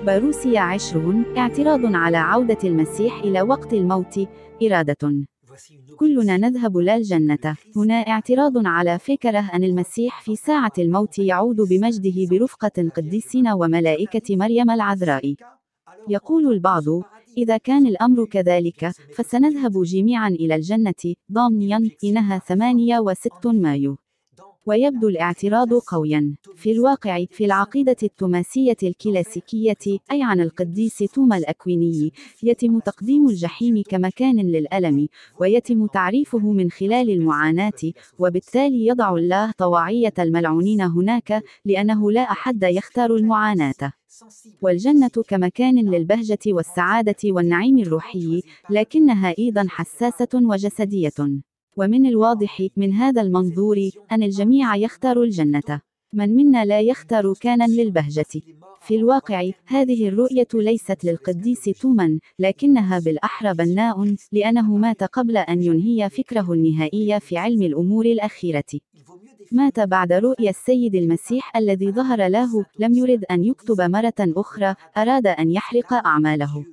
باروسيا 20 اعتراض على عودة المسيح إلى وقت الموت. إرادة. كلنا نذهب للجنة. هنا اعتراض على فكرة أن المسيح في ساعة الموت يعود بمجده برفقة قديسين وملائكة مريم العذراء. يقول البعض: إذا كان الأمر كذلك، فسنذهب جميعا إلى الجنة ضامنيا إنها 68 مايو. ويبدو الاعتراض قويا. في الواقع، في العقيدة التوماسية الكلاسيكية، أي عن القديس توما الأكويني، يتم تقديم الجحيم كمكان للألم، ويتم تعريفه من خلال المعاناة، وبالتالي يضع الله طواعية الملعونين هناك، لأنه لا أحد يختار المعاناة. والجنة كمكان للبهجة والسعادة والنعيم الروحي، لكنها أيضا حساسة وجسدية. ومن الواضح من هذا المنظور أن الجميع يختار الجنة. من منا لا يختار كانا للبهجة؟ في الواقع، هذه الرؤية ليست للقديس توما، لكنها بالأحرى بناء، لأنه مات قبل أن ينهي فكره النهائي في علم الأمور الأخيرة. مات بعد رؤيا السيد المسيح الذي ظهر له. لم يرد أن يكتب مرة أخرى، أراد أن يحرق أعماله.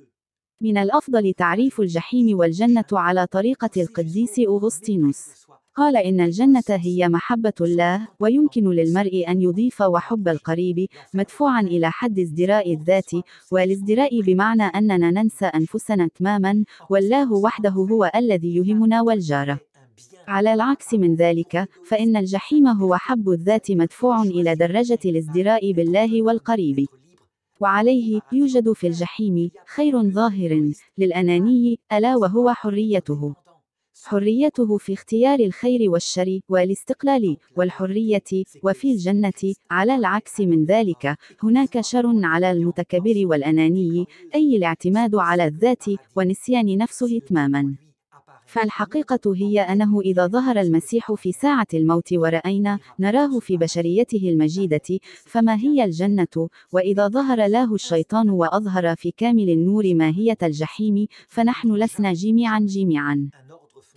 من الأفضل تعريف الجحيم والجنة على طريقة القديس أغسطينوس. قال إن الجنة هي محبة الله، ويمكن للمرء أن يضيف وحب القريب، مدفوعا إلى حد ازدراء الذات، والازدراء بمعنى أننا ننسى أنفسنا تماما، والله وحده هو الذي يهمنا والجار. على العكس من ذلك، فإن الجحيم هو حب الذات مدفوع إلى درجة الازدراء بالله والقريب. وعليه يوجد في الجحيم خير ظاهر للأناني، ألا وهو حريته. حريته في اختيار الخير والشر والاستقلال والحرية. وفي الجنة على العكس من ذلك، هناك شر على المتكبر والأناني، أي الاعتماد على الذات ونسيان نفسه تماما. فالحقيقة هي أنه إذا ظهر المسيح في ساعة الموت ورأينا نراه في بشريته المجيدة، فما هي الجنة؟ وإذا ظهر له الشيطان وأظهر في كامل النور ماهية الجحيم، فنحن لسنا جميعا.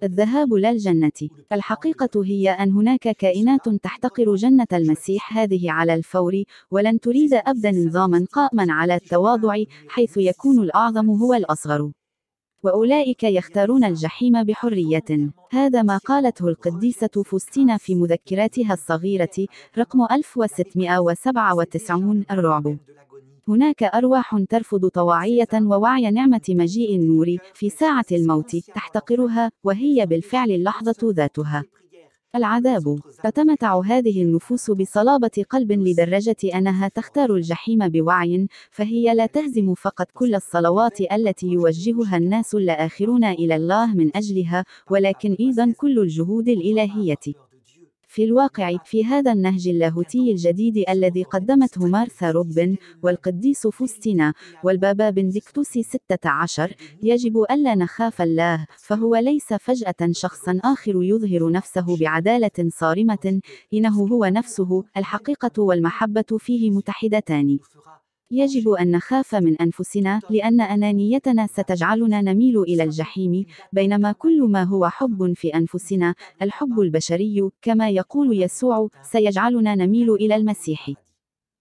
الذهاب للجنة. الحقيقة هي أن هناك كائنات تحتقر جنة المسيح هذه على الفور، ولن تريد أبدا نظاما قائما على التواضع، حيث يكون الأعظم هو الأصغر. وأولئك يختارون الجحيم بحرية. هذا ما قالته القديسة فوستينا في مذكراتها الصغيرة رقم 1697. الرعب. هناك أرواح ترفض طواعية ووعي نعمة مجيء النور في ساعة الموت، تحتقرها، وهي بالفعل اللحظة ذاتها. العذاب. تتمتع هذه النفوس بصلابة قلب لدرجة أنها تختار الجحيم بوعي، فهي لا تهزم فقط كل الصلوات التي يوجهها الناس الآخرون إلى الله من أجلها، ولكن أيضا كل الجهود الإلهية. في الواقع، في هذا النهج اللاهوتي الجديد الذي قدمته مارثا روبن والقديس فوستينا والبابا بنديكتوس 16، يجب ألا نخاف الله، فهو ليس فجأة شخصا آخر يظهر نفسه بعدالة صارمة، إنه هو نفسه. الحقيقة والمحبة فيه متحدتان. يجب أن نخاف من أنفسنا، لأن أنانيتنا ستجعلنا نميل إلى الجحيم، بينما كل ما هو حب في أنفسنا، الحب البشري، كما يقول يسوع، سيجعلنا نميل إلى المسيح.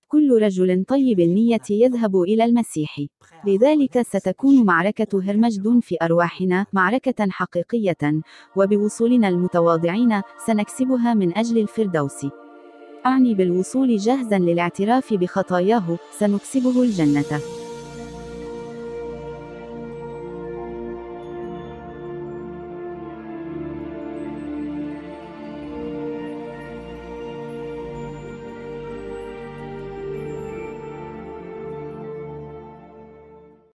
كل رجل طيب النية يذهب إلى المسيح. لذلك ستكون معركة هرمجدون في أرواحنا معركة حقيقية، وبوصولنا المتواضعين سنكسبها من أجل الفردوس. أعني بالوصول جاهزا للاعتراف بخطاياه، سنكسبه الجنة.